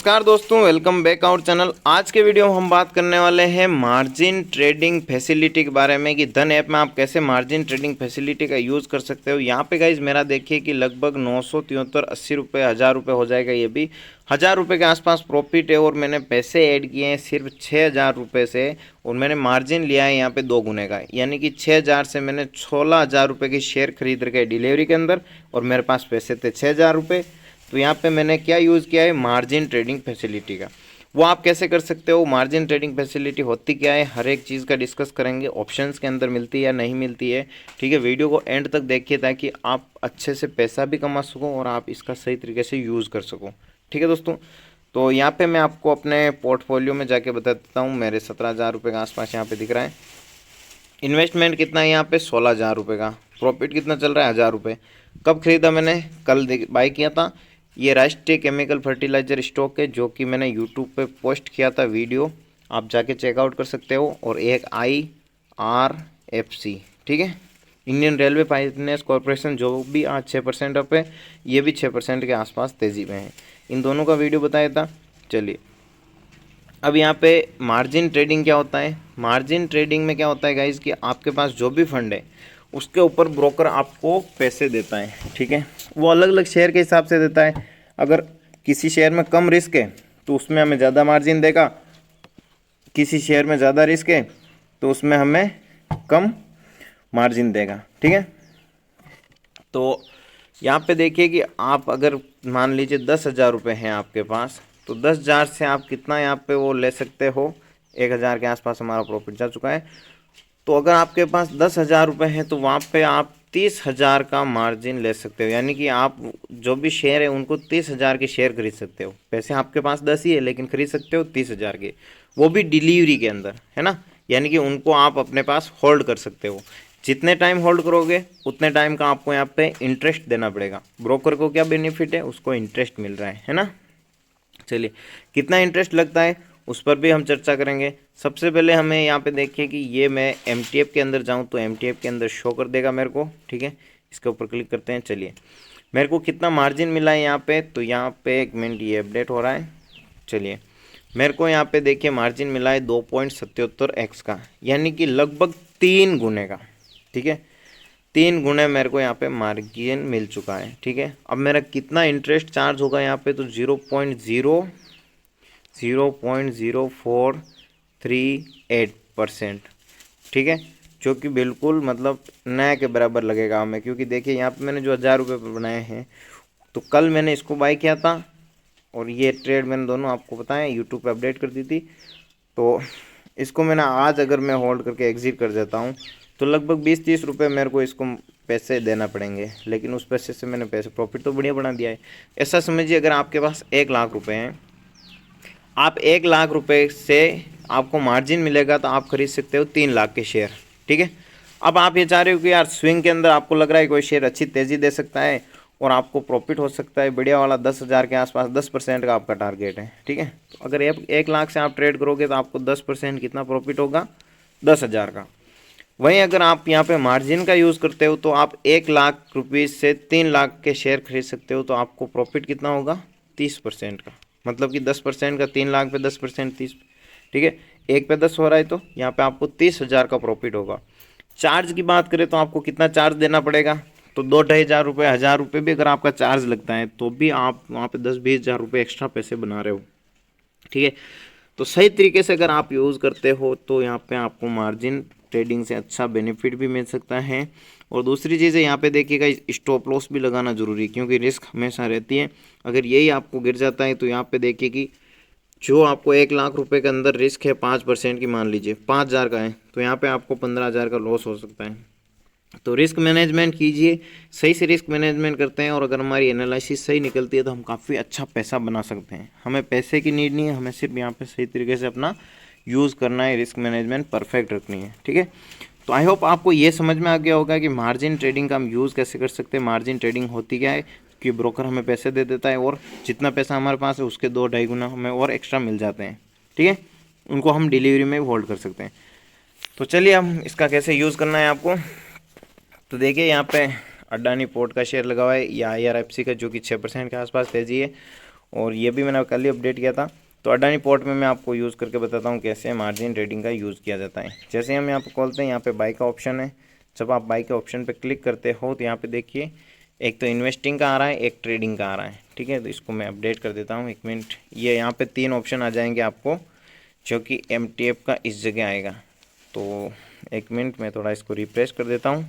नमस्कार दोस्तों, welcome back our channel. आज के वीडियो में हम बात करने वाले हैं मार्जिन ट्रेडिंग फैसिलिटी के बारे में कि धन ऐप में आप कैसे मार्जिन ट्रेडिंग फैसिलिटी का यूज़ कर सकते हो। यहाँ पे गाइज मेरा देखिए कि लगभग 973 रुपये 1000 रुपये हो जाएगा। ये भी 1000 रुपये के आसपास प्रॉफिट है और मैंने पैसे ऐड किए हैं सिर्फ 6000 रुपये से और मैंने मार्जिन लिया है यहाँ पे 2 गुने का, यानी कि 6000 से मैंने 16000 रुपये की शेयर खरीद रखे डिलीवरी के अंदर और मेरे पास पैसे थे 6000 रुपये। तो यहाँ पे मैंने क्या यूज़ किया है, मार्जिन ट्रेडिंग फैसिलिटी का। वो आप कैसे कर सकते हो, मार्जिन ट्रेडिंग फैसिलिटी होती क्या है, हर एक चीज़ का डिस्कस करेंगे। ऑप्शंस के अंदर मिलती है या नहीं मिलती है, ठीक है। वीडियो को एंड तक देखिए ताकि आप अच्छे से पैसा भी कमा सको और आप इसका सही तरीके से यूज़ कर सको, ठीक है दोस्तों। तो यहाँ पर मैं आपको अपने पोर्टफोलियो में जाके बता देता हूँ। मेरे 17000 रुपये के आसपास यहाँ पर दिख रहा है। इन्वेस्टमेंट कितना है यहाँ पे, 16000 रुपये का। प्रॉफिट कितना चल रहा है, 1000 रुपये। कब खरीदा मैंने, कल बाई किया था। ये राष्ट्रीय केमिकल फर्टिलाइजर स्टॉक है जो कि मैंने यूट्यूब पे पोस्ट किया था वीडियो, आप जाके चेकआउट कर सकते हो। और एक IRFC, ठीक है, इंडियन रेलवे फाइनेंस कॉरपोरेशन, जो भी आज 6% अप है, ये भी 6% के आसपास तेज़ी में है। इन दोनों का वीडियो बताया था। चलिए अब यहाँ पे मार्जिन ट्रेडिंग क्या होता है। मार्जिन ट्रेडिंग में क्या होता है गाइज कि आपके पास जो भी फंड है उसके ऊपर ब्रोकर आपको पैसे देता है, ठीक है। वो अलग अलग शेयर के हिसाब से देता है। अगर किसी शेयर में कम रिस्क है तो उसमें हमें ज़्यादा मार्जिन देगा, किसी शेयर में ज़्यादा रिस्क है तो उसमें हमें कम मार्जिन देगा, ठीक है। तो यहाँ पे देखिए कि आप अगर मान लीजिए 10,000 रुपये हैं आपके पास, तो 10,000 से आप कितना यहाँ पे वो ले सकते हो, 1000 के आसपास हमारा प्रॉफिट जा चुका है। तो अगर आपके पास 10,000 रुपये हैं तो वहाँ पे आप 30,000 का मार्जिन ले सकते हो, यानी कि आप जो भी शेयर है उनको 30,000 के शेयर खरीद सकते हो। पैसे आपके पास 10 ही है लेकिन खरीद सकते हो 30,000 के, वो भी डिलीवरी के अंदर, है ना। यानी कि उनको आप अपने पास होल्ड कर सकते हो। जितने टाइम होल्ड करोगे उतने टाइम का आपको यहाँ पे इंटरेस्ट देना पड़ेगा। ब्रोकर को क्या बेनिफिट है, उसको इंटरेस्ट मिल रहा है ना। चलिए कितना इंटरेस्ट लगता है उस पर भी हम चर्चा करेंगे। सबसे पहले हमें यहाँ पे देखिए कि ये मैं MTF के अंदर जाऊँ तो MTF के अंदर शो कर देगा मेरे को, ठीक है। इसके ऊपर क्लिक करते हैं। चलिए मेरे को कितना मार्जिन मिला है यहाँ पे, तो यहाँ पे 1 मिनट ये अपडेट हो रहा है। चलिए मेरे को यहाँ पे देखिए मार्जिन मिला है 2.77x का, यानी कि लगभग 3 गुने का, ठीक है। 3 गुने मेरे को यहाँ पे मार्जिन मिल चुका है, ठीक है। अब मेरा कितना इंटरेस्ट चार्ज होगा यहाँ पे, तो 0.0438%, ठीक है, जो कि बिल्कुल मतलब नए के बराबर लगेगा हमें। क्योंकि देखिए यहाँ पे मैंने जो 1000 रुपये बनाए हैं, तो कल मैंने इसको बाय किया था और ये ट्रेड मैंने दोनों आपको बताएं यूट्यूब पे अपडेट कर दी थी। तो इसको मैंने आज अगर मैं होल्ड करके एग्जिट कर देता हूँ तो लगभग 20-30 रुपये मेरे को इसको पैसे देना पड़ेंगे, लेकिन उस पैसे से मैंने पैसे प्रॉफिट तो बढ़िया बना दिया है। ऐसा समझिए अगर आपके पास 1 लाख रुपए हैं, आप 1 लाख रुपए से आपको मार्जिन मिलेगा तो आप खरीद सकते हो 3 लाख के शेयर, ठीक है। अब आप ये चाह रहे हो कि यार स्विंग के अंदर आपको लग रहा है कोई शेयर अच्छी तेज़ी दे सकता है और आपको प्रॉफिट हो सकता है बढ़िया वाला 10,000 के आसपास, 10% का आपका टारगेट है, ठीक है। तो अगर 1 लाख से आप ट्रेड करोगे तो आपको 10% कितना प्रॉफिट होगा, 10,000 का। वहीं अगर आप यहाँ पे मार्जिन का यूज़ करते हो तो आप 1 लाख रुपीज़ से 3 लाख के शेयर खरीद सकते हो, तो आपको प्रॉफिट कितना होगा, 30% का। मतलब कि 10% का 3 लाख पे 10% 30, ठीक है। 1 पे 10 हो रहा है तो यहाँ पे आपको 30,000 का प्रॉफिट होगा। चार्ज की बात करें तो आपको कितना चार्ज देना पड़ेगा, तो 2-2,500 रुपये, 1000 रुपये भी अगर आपका चार्ज लगता है तो भी आप वहाँ पे 10-20 हज़ार रुपये एक्स्ट्रा पैसे बना रहे हो, ठीक है। तो सही तरीके से अगर आप यूज़ करते हो तो यहाँ पे आपको मार्जिन ट्रेडिंग से अच्छा बेनिफिट भी मिल सकता है। और दूसरी चीज़ है यहाँ पे देखिएगा, स्टॉप लॉस भी लगाना जरूरी है क्योंकि रिस्क हमेशा रहती है। अगर यही आपको गिर जाता है तो यहाँ पे देखिए कि जो आपको 1 लाख रुपए के अंदर रिस्क है 5% की, मान लीजिए 5,000 का है, तो यहाँ पे आपको 15,000 का लॉस हो सकता है। तो रिस्क मैनेजमेंट कीजिए, सही से रिस्क मैनेजमेंट करते हैं और अगर हमारी एनालिसिस सही निकलती है तो हम काफ़ी अच्छा पैसा बना सकते हैं। हमें पैसे की नीड नहीं है, हमें सिर्फ यहाँ पे सही तरीके से अपना यूज़ करना है, रिस्क मैनेजमेंट परफेक्ट रखनी है, ठीक है। तो आई होप आपको ये समझ में आ गया होगा कि मार्जिन ट्रेडिंग का हम यूज़ कैसे कर सकते हैं। मार्जिन ट्रेडिंग होती क्या है कि ब्रोकर हमें पैसे दे देता है और जितना पैसा हमारे पास है उसके 2-2.5 गुना हमें और एक्स्ट्रा मिल जाते हैं, ठीक है। उनको हम डिलीवरी में होल्ड कर सकते हैं। तो चलिए हम इसका कैसे यूज़ करना है आपको, तो देखिए यहाँ पे अडानी पोर्ट का शेयर लगा हुआ है या IRFC का, जो कि 6% के आसपास तेज़ी है। और ये भी मैंने कल ही अपडेट किया था। तो अडानी पोर्ट में मैं आपको यूज़ करके बताता हूँ कैसे मार्जिन ट्रेडिंग का यूज़ किया जाता है। जैसे हम यहाँ पे खोलते हैं, यहाँ पे बाई का ऑप्शन है। जब आप बाई के ऑप्शन पे क्लिक करते हो तो यहाँ पे देखिए एक तो इन्वेस्टिंग का आ रहा है, एक ट्रेडिंग का आ रहा है, ठीक है। तो इसको मैं अपडेट कर देता हूँ, 1 मिनट। ये यहाँ पे 3 ऑप्शन आ जाएंगे आपको, जो कि MTF का इस जगह आएगा। तो 1 मिनट मैं थोड़ा इसको रिफ्रेश कर देता हूँ।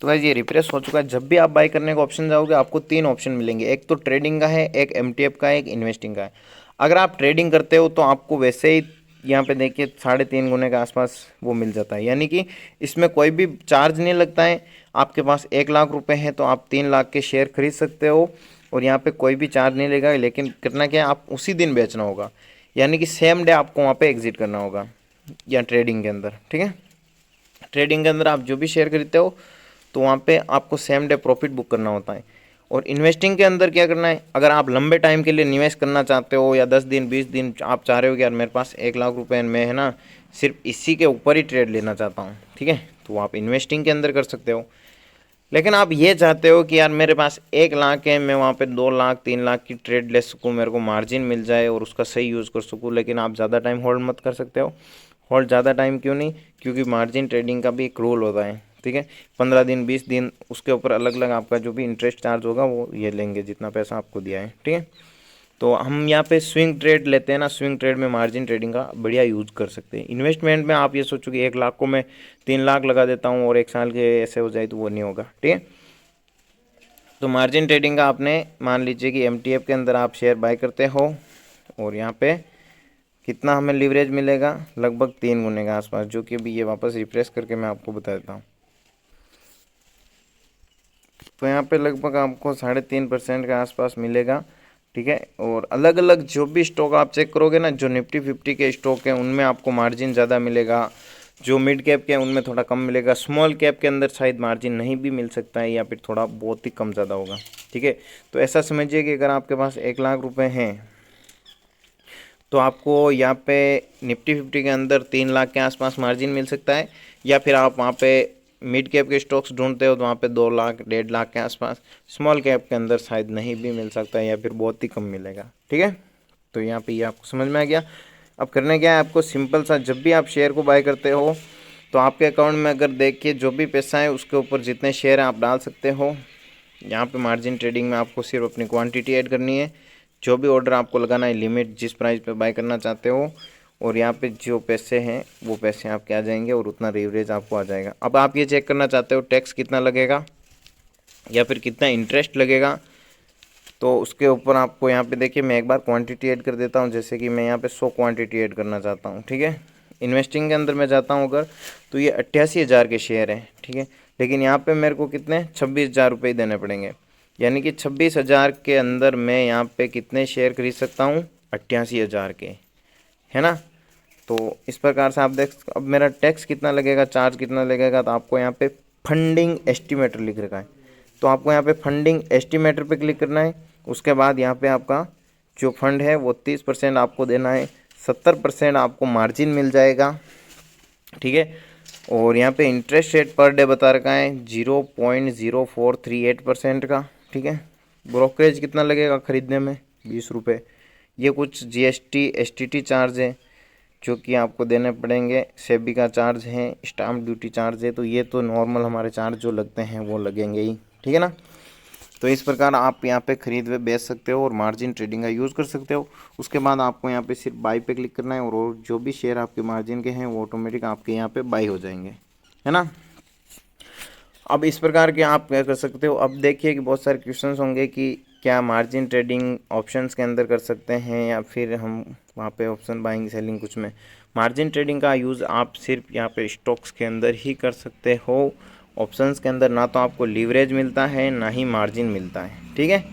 तो गाइस ये रिफ्रेश हो चुका है। जब भी आप बाई करने का ऑप्शन जाओगे आपको 3 ऑप्शन मिलेंगे, एक तो ट्रेडिंग का है, एक MTF का है, एक इन्वेस्टिंग का है। अगर आप ट्रेडिंग करते हो तो आपको वैसे ही यहाँ पे देखिए 3.5 गुने के आसपास वो मिल जाता है, यानी कि इसमें कोई भी चार्ज नहीं लगता है। आपके पास 1 लाख रुपए हैं तो आप 3 लाख के शेयर खरीद सकते हो और यहाँ पे कोई भी चार्ज नहीं लगेगा। लेकिन करना क्या है, आप उसी दिन बेचना होगा, यानी कि सेम डे आपको वहाँ पे एग्जिट करना होगा या ट्रेडिंग के अंदर, ठीक है। ट्रेडिंग के अंदर आप जो भी शेयर खरीदते हो तो वहाँ पे आपको सेम डे प्रॉफिट बुक करना होता है। और इन्वेस्टिंग के अंदर क्या करना है, अगर आप लंबे टाइम के लिए निवेश करना चाहते हो या 10 दिन 20 दिन आप चाह रहे हो कि यार मेरे पास 1 लाख रुपए मैं है ना सिर्फ इसी के ऊपर ही ट्रेड लेना चाहता हूँ, ठीक है, तो आप इन्वेस्टिंग के अंदर कर सकते हो। लेकिन आप ये चाहते हो कि यार मेरे पास 1 लाख है, मैं वहाँ पे 2 लाख 3 लाख की ट्रेड ले सकूँ, मेरे को मार्जिन मिल जाए और उसका सही यूज़ कर सकूँ। लेकिन आप ज़्यादा टाइम होल्ड मत कर सकते हो। होल्ड ज़्यादा टाइम क्यों नहीं, क्योंकि मार्जिन ट्रेडिंग का भी एक रूल होता है, ठीक है। 15 दिन 20 दिन उसके ऊपर अलग अलग आपका जो भी इंटरेस्ट चार्ज होगा वो ये लेंगे, जितना पैसा आपको दिया है, ठीक है। तो हम यहाँ पे स्विंग ट्रेड लेते हैं ना, स्विंग ट्रेड में मार्जिन ट्रेडिंग का बढ़िया यूज़ कर सकते हैं। इन्वेस्टमेंट में आप ये सोचो कि 1 लाख को मैं 3 लाख लगा देता हूँ और 1 साल के ऐसे हो जाए, तो वो नहीं होगा, ठीक है। तो मार्जिन ट्रेडिंग का आपने मान लीजिए कि MTF के अंदर आप शेयर बाय करते हो और यहाँ पे कितना हमें लिवरेज मिलेगा, लगभग 3 गुने के आसपास, जो कि अभी ये वापस रिफ्रेश करके मैं आपको बता देता हूँ। तो यहाँ पे लगभग आपको 3.5% के आसपास मिलेगा, ठीक है। और अलग अलग जो भी स्टॉक आप चेक करोगे ना, जो निफ्टी 50 के स्टॉक हैं उनमें आपको मार्जिन ज़्यादा मिलेगा, जो मिड कैप के हैं उनमें थोड़ा कम मिलेगा, स्मॉल कैप के अंदर शायद मार्जिन नहीं भी मिल सकता है या फिर थोड़ा बहुत ही कम ज़्यादा होगा, ठीक है। तो ऐसा समझिए कि अगर आपके पास 1 लाख रुपए हैं तो आपको यहाँ पे निफ्टी 50 के अंदर 3 लाख के आसपास मार्जिन मिल सकता है, या फिर आप वहाँ पे मिड कैप के स्टॉक्स ढूंढते हो तो वहाँ पे 2 लाख 1.5 लाख के आसपास, स्मॉल कैप के अंदर शायद नहीं भी मिल सकता है या फिर बहुत ही कम मिलेगा, ठीक है। तो यहाँ पे ये आपको समझ में आ गया। अब करना क्या है आपको, सिंपल सा, जब भी आप शेयर को बाय करते हो तो आपके अकाउंट में अगर देखिए जो भी पैसा है उसके ऊपर जितने शेयर हैं आप डाल सकते हो। यहाँ पे मार्जिन ट्रेडिंग में आपको सिर्फ अपनी क्वांटिटी ऐड करनी है, जो भी ऑर्डर आपको लगाना है, लिमिट जिस प्राइस पे बाय करना चाहते हो, और यहाँ पे जो पैसे हैं वो पैसे आपके आ जाएंगे और उतना लीवरेज आपको आ जाएगा। अब आप ये चेक करना चाहते हो टैक्स कितना लगेगा या फिर कितना इंटरेस्ट लगेगा, तो उसके ऊपर आपको यहाँ पे देखिए मैं एक बार क्वांटिटी ऐड कर देता हूँ। जैसे कि मैं यहाँ पे 100 क्वांटिटी ऐड करना चाहता हूँ, ठीक है। इन्वेस्टिंग के अंदर मैं जाता हूँ अगर, तो ये 88,000 के शेयर हैं, ठीक है। लेकिन यहाँ पे मेरे को कितने 26,000 रुपये ही देने पड़ेंगे, यानी कि 26,000 के अंदर मैं यहाँ पे कितने शेयर खरीद सकता हूँ, 88,000 के, है ना। तो इस प्रकार से आप देख, अब मेरा टैक्स कितना लगेगा, चार्ज कितना लगेगा, तो आपको यहाँ पे फंडिंग एस्टिमेटर लिख रखा है, तो आपको यहाँ पे फंडिंग एस्टिमेटर पे क्लिक करना है। उसके बाद यहाँ पे आपका जो फंड है वो 30% आपको देना है, 70% आपको मार्जिन मिल जाएगा, ठीक है। और यहाँ पे इंटरेस्ट रेट पर डे बता रखा है 0.0438% का, ठीक है। ब्रोकरेज कितना लगेगा खरीदने में, 20 रुपये। ये कुछ GST STT चार्ज है जो कि आपको देने पड़ेंगे, सेबी का चार्ज है, स्टाम्प ड्यूटी चार्ज है। तो ये तो नॉर्मल हमारे चार्ज जो लगते हैं वो लगेंगे ही, ठीक है ना। तो इस प्रकार आप यहाँ पे खरीद व बेच सकते हो और मार्जिन ट्रेडिंग का यूज़ कर सकते हो। उसके बाद आपको यहाँ पे सिर्फ बाई पे क्लिक करना है और जो भी शेयर आपके मार्जिन के हैं वो ऑटोमेटिक आपके यहाँ पे बाई हो जाएंगे, है ना। अब इस प्रकार के आप क्या कर सकते हो। अब देखिए कि बहुत सारे क्वेश्चंस होंगे कि क्या मार्जिन ट्रेडिंग ऑप्शंस के अंदर कर सकते हैं या फिर हम वहाँ पे ऑप्शन बाइंग सेलिंग कुछ में। मार्जिन ट्रेडिंग का यूज़ आप सिर्फ यहाँ पे स्टॉक्स के अंदर ही कर सकते हो, ऑप्शंस के अंदर ना तो आपको लीवरेज मिलता है ना ही मार्जिन मिलता है, ठीक है।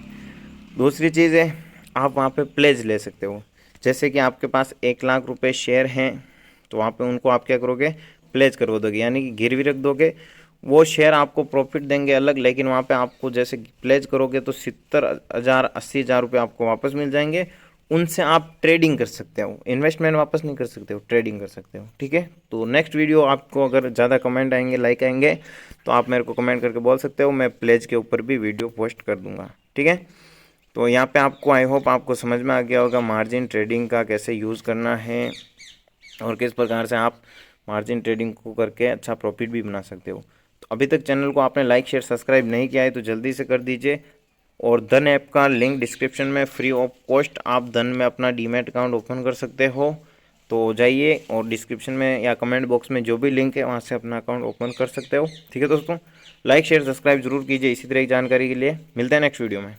दूसरी चीज़ है आप वहाँ पे प्लेज ले सकते हो। जैसे कि आपके पास 1 लाख रुपए शेयर हैं तो वहाँ पे उनको आप क्या करोगे, प्लेज करवा दोगे, यानी कि गिरवी रख दोगे। वो शेयर आपको प्रॉफिट देंगे अलग, लेकिन वहाँ पे आपको जैसे प्लेज करोगे तो 70,000 80,000 रुपये आपको वापस मिल जाएंगे। उनसे आप ट्रेडिंग कर सकते हो, इन्वेस्टमेंट वापस नहीं कर सकते हो, ट्रेडिंग कर सकते हो, ठीक है। तो नेक्स्ट वीडियो आपको अगर ज़्यादा कमेंट आएंगे, लाइक आएंगे, तो आप मेरे को कमेंट करके बोल सकते हो, मैं प्लेज के ऊपर भी वीडियो पोस्ट कर दूंगा, ठीक है। तो यहाँ पे आपको आई होप आपको समझ में आ गया होगा मार्जिन ट्रेडिंग का कैसे यूज़ करना है और किस प्रकार से आप मार्जिन ट्रेडिंग को करके अच्छा प्रॉफिट भी बना सकते हो। तो अभी तक चैनल को आपने लाइक शेयर सब्सक्राइब नहीं किया है तो जल्दी से कर दीजिए। और धन ऐप का लिंक डिस्क्रिप्शन में फ्री ऑफ कॉस्ट आप धन में अपना डीमैट अकाउंट ओपन कर सकते हो। तो जाइए और डिस्क्रिप्शन में या कमेंट बॉक्स में जो भी लिंक है वहाँ से अपना अकाउंट ओपन कर सकते हो। ठीक है दोस्तों, लाइक शेयर सब्सक्राइब जरूर कीजिए इसी तरह की जानकारी के लिए। मिलते हैं नेक्स्ट वीडियो में।